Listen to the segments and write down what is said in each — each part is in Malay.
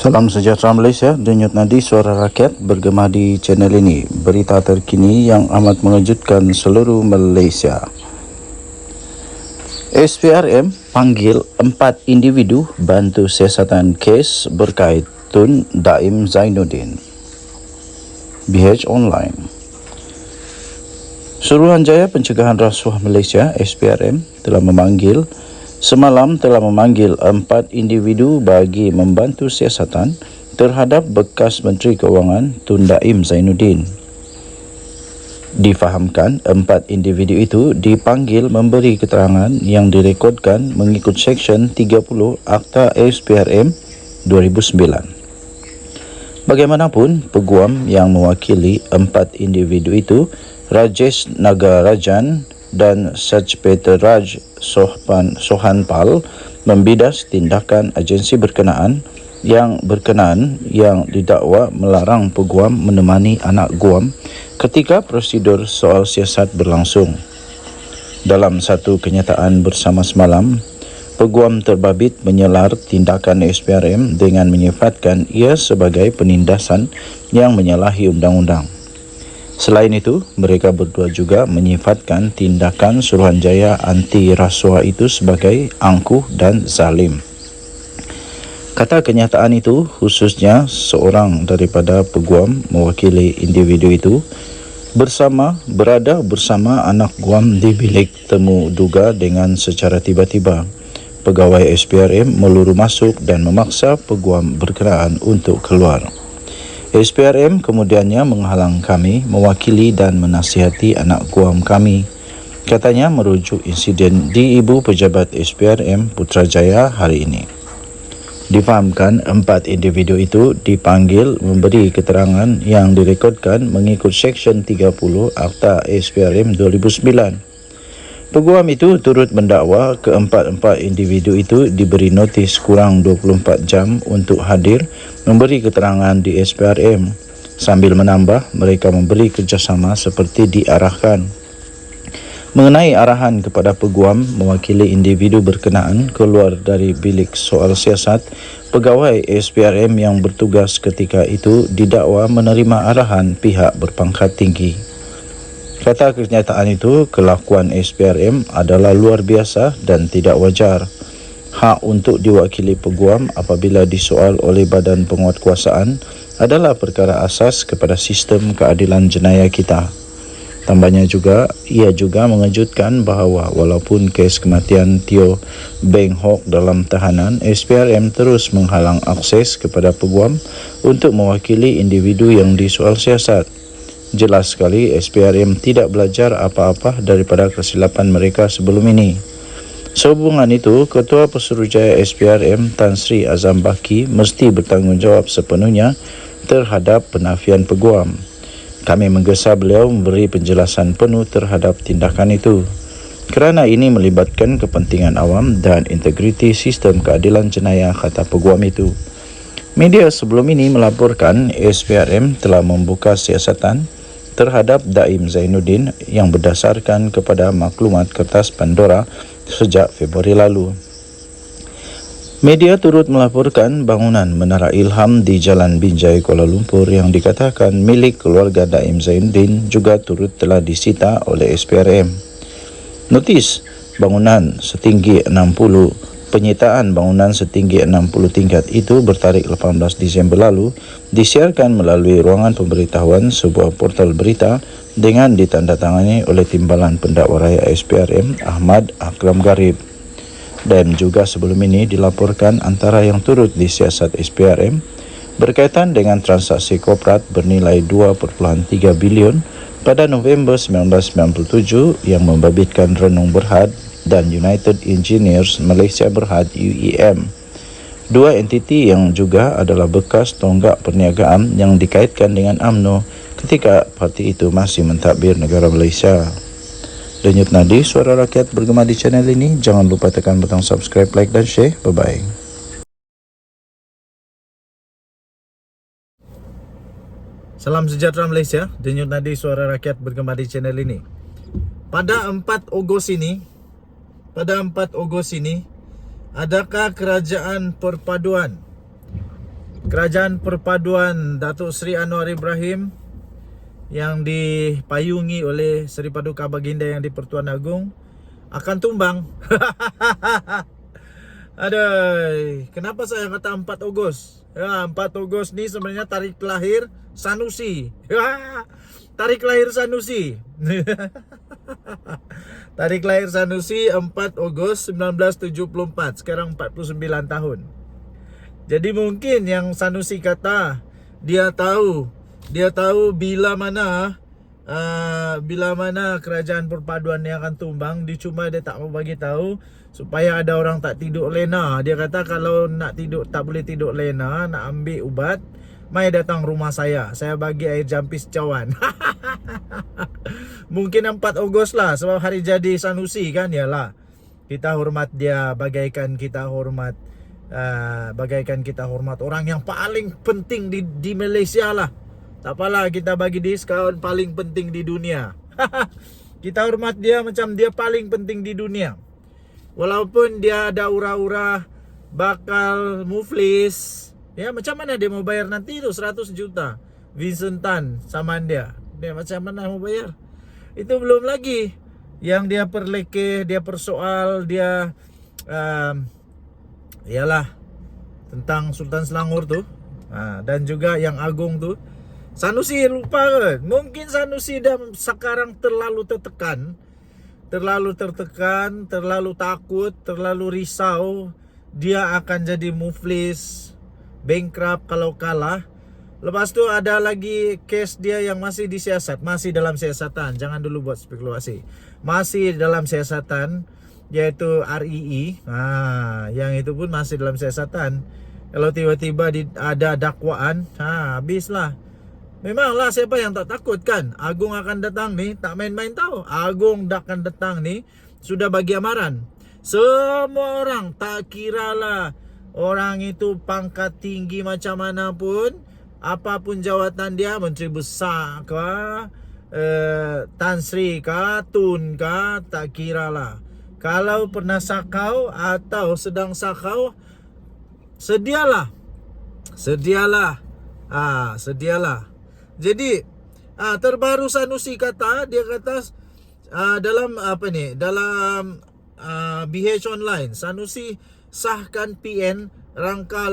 Salam sejahtera Malaysia, denyut nadi suara rakyat bergema di channel ini. Berita terkini yang amat mengejutkan seluruh Malaysia. SPRM panggil 4 individu bantu siasatan kes berkait Tun Daim Zainuddin. BH Online. Suruhanjaya Pencegahan Rasuah Malaysia SPRM semalam telah memanggil 4 individu bagi membantu siasatan terhadap bekas Menteri Kewangan Tun Daim Zainuddin. Difahamkan 4 individu itu dipanggil memberi keterangan yang direkodkan mengikut Seksyen 30 Akta SPRM 2009. Bagaimanapun, peguam yang mewakili 4 individu itu, Rajesh Nagarajan dan Sajpeter Raj Sohanpal, membidas tindakan agensi berkenaan yang didakwa melarang peguam menemani anak guam ketika prosedur soal siasat berlangsung. Dalam satu kenyataan bersama semalam, peguam terbabit menyelar tindakan SPRM dengan menyifatkan ia sebagai penindasan yang menyalahi undang-undang. Selain itu, mereka berdua juga menyifatkan tindakan Suruhanjaya anti rasuah itu sebagai angkuh dan zalim. Kata kenyataan itu, khususnya seorang daripada peguam mewakili individu itu berada bersama anak guam di bilik temu duga dengan secara tiba-tiba. Pegawai SPRM meluru masuk dan memaksa peguam berkenaan untuk keluar. SPRM kemudiannya menghalang kami mewakili dan menasihati anak guam kami. Katanya merujuk insiden di Ibu Pejabat SPRM Putrajaya hari ini. Difahamkan 4 individu itu dipanggil memberi keterangan yang direkodkan mengikut Seksyen 30 Akta SPRM 2009. Peguam itu turut mendakwa keempat-empat individu itu diberi notis kurang 24 jam untuk hadir memberi keterangan di SPRM, sambil menambah mereka memberi kerjasama seperti diarahkan. Mengenai arahan kepada peguam mewakili individu berkenaan keluar dari bilik soal siasat, pegawai SPRM yang bertugas ketika itu didakwa menerima arahan pihak berpangkat tinggi. Kata kenyataan itu, kelakuan SPRM adalah luar biasa dan tidak wajar. Hak untuk diwakili peguam apabila disoal oleh badan penguatkuasaan adalah perkara asas kepada sistem keadilan jenayah kita. Tambahnya juga, ia juga mengejutkan bahawa walaupun kes kematian Teo Beng Hok dalam tahanan, SPRM terus menghalang akses kepada peguam untuk mewakili individu yang disoal siasat. Jelas sekali SPRM tidak belajar apa-apa daripada kesilapan mereka sebelum ini. Sehubungan itu, Ketua Pesuruhjaya SPRM Tan Sri Azam Baki mesti bertanggungjawab sepenuhnya terhadap penafian peguam. Kami menggesa beliau memberi penjelasan penuh terhadap tindakan itu, kerana ini melibatkan kepentingan awam dan integriti sistem keadilan jenayah, kata peguam itu. Media sebelum ini melaporkan SPRM telah membuka siasatan terhadap Daim Zainuddin yang berdasarkan kepada maklumat kertas Pandora sejak Februari lalu. Media turut melaporkan bangunan Menara Ilham di Jalan Binjai, Kuala Lumpur yang dikatakan milik keluarga Daim Zainuddin juga turut telah disita oleh SPRM. Notis penyitaan bangunan setinggi 60 tingkat itu bertarikh 18 Disember lalu disiarkan melalui ruangan pemberitahuan sebuah portal berita dengan ditandatangani oleh Timbalan Pendakwa Raya SPRM Ahmad Akram Garib. Dan juga sebelum ini dilaporkan antara yang turut disiasat SPRM berkaitan dengan transaksi korporat bernilai 2.3 bilion pada November 1997 yang membabitkan Renung Berhad dan United Engineers Malaysia Berhad UEM. Dua entiti yang juga adalah bekas tonggak perniagaan yang dikaitkan dengan UMNO ketika parti itu masih mentadbir negara Malaysia. Denyut nadi suara rakyat bergema di channel ini. Jangan lupa tekan butang subscribe, like dan share. Bye-bye. Salam sejahtera Malaysia. Denyut nadi suara rakyat bergema di channel ini. Pada 4 Ogos ini, adakah Kerajaan Perpaduan Datuk Seri Anwar Ibrahim yang dipayungi oleh Seri Paduka Baginda Yang di-Pertuan Agong akan tumbang? Aduh, kenapa saya kata 4 Ogos? Ya, 4 Ogos ni sebenarnya tarikh lahir Sanusi. Tarikh lahir Sanusi. Tarikh lahir Sanusi 4 Ogos 1974. Sekarang 49 tahun. Jadi mungkin yang Sanusi kata dia tahu bila mana kerajaan perpaduan yang akan tumbang. Cuma dia tak mau bagi tahu supaya ada orang tak tidur lena. Dia kata kalau nak tidur tak boleh tidur lena, nak ambil ubat, mai datang rumah saya bagi air jampis cawan. Mungkin 4 Ogos lah, sebab hari jadi Sanusi kan. Yalah, kita hormat dia bagaikan kita hormat orang yang paling penting di Malaysia lah. Tak apalah, kita bagi dia kawan paling penting di dunia. Kita hormat dia macam dia paling penting di dunia. Walaupun dia ada ura-ura bakal muflis, ya macam mana dia mau bayar nanti itu 100 juta Vincent Tan saman dia macam mana mau bayar? Itu belum lagi yang dia perlekeh, dia persoal, dia ialah tentang Sultan Selangor tu, dan juga yang Agung tu. Sanusi lupa kan? Mungkin Sanusi dah sekarang terlalu tertekan, terlalu takut, terlalu risau. Dia akan jadi muflis, bankrupt kalau kalah. Lepas tu ada lagi kes dia yang masih disiasat, masih dalam siasatan. Jangan dulu buat spekulasi. Masih dalam siasatan, yaitu REE. Yang itu pun masih dalam siasatan. Kalau tiba-tiba ada dakwaan, habislah. Memanglah, siapa yang tak takut kan? Agung akan datang ni, tak main-main tahu. Agung akan datang ni sudah bagi amaran. Semua orang, tak kiralah orang itu pangkat tinggi macam mana pun, apapun jawatan dia, Menteri Besar kah, Tan Sri kah, Tun kah, tak kiralah. Kalau pernah sakau atau sedang sakau, sedialah. Jadi terbaru Sanusi kata, dia kata dalam BH Online, Sanusi sahkan PN rangka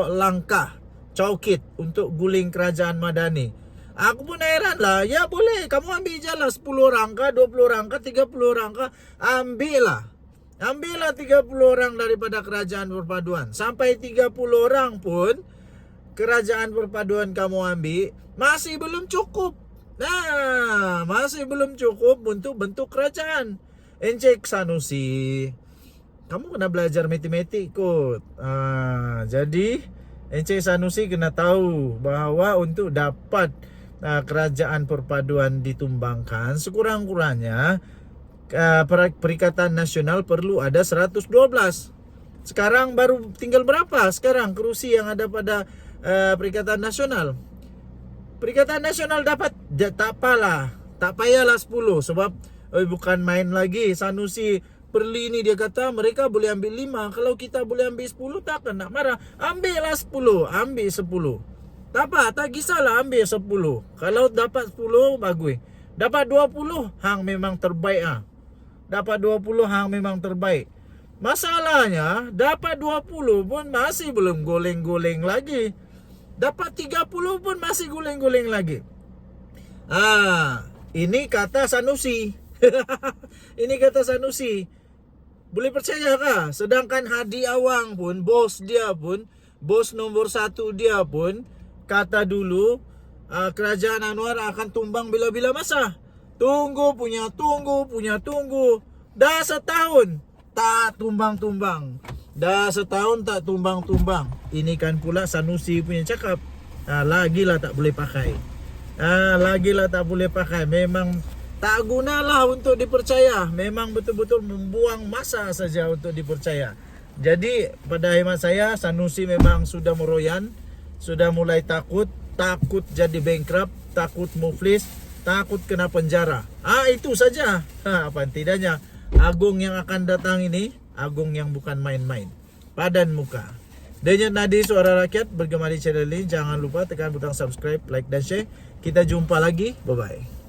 langkah caukit untuk guling kerajaan Madani. Aku pun heran lah. Ya boleh, kamu ambil je lah 10 orang kah, 20 orang kah, 30 orang kah, ambillah 30 orang daripada kerajaan perpaduan. Sampai 30 orang pun kerajaan perpaduan kamu ambil, masih belum cukup. Masih belum cukup untuk bentuk kerajaan. Encik Sanusi, kamu kena belajar matematik kot. Jadi Encik Sanusi kena tahu bahawa untuk dapat kerajaan perpaduan ditumbangkan, sekurang-kurangnya Perikatan Nasional perlu ada 112. Sekarang baru tinggal berapa sekarang kerusi yang ada pada Perikatan Nasional? Perikatan Nasional dapat, tak payahlah 10. Sebab bukan main lagi. Sanusi Perli ni dia kata mereka boleh ambil 5. Kalau kita boleh ambil 10, takkan nak marah. Ambillah 10, ambil 10. Tak apa, tak kisahlah ambil 10. Kalau dapat 10, bagus. Dapat 20, hang memang terbaik . Dapat 20, hang memang terbaik. Masalahnya, dapat 20 pun masih belum goleng-goleng lagi. Dapat 30 pun masih goleng-goleng lagi. Ini kata Sanusi. Ini kata Sanusi. Boleh percaya kah? Sedangkan Hadi Awang pun, bos nomor 1 dia pun kata dulu kerajaan Anwar akan tumbang bila-bila masa. Tunggu. Dah setahun tak tumbang-tumbang. Ini kan pula Sanusi punya cakap. Lagilah tak boleh pakai. Lagilah tak boleh pakai. Memang tak gunalah untuk dipercaya. Memang betul-betul membuang masa saja untuk dipercaya. Jadi pada hemat saya, Sanusi memang sudah meroyan, sudah mulai takut jadi bankrupt, takut muflis, takut kena penjara. Itu saja. Apa tidaknya Agung yang akan datang ini, Agung yang bukan main-main. Padan muka. Denyut Nadi Suara Rakyat bergema di channel ini. Jangan lupa tekan butang subscribe, like dan share. Kita jumpa lagi. Bye-bye.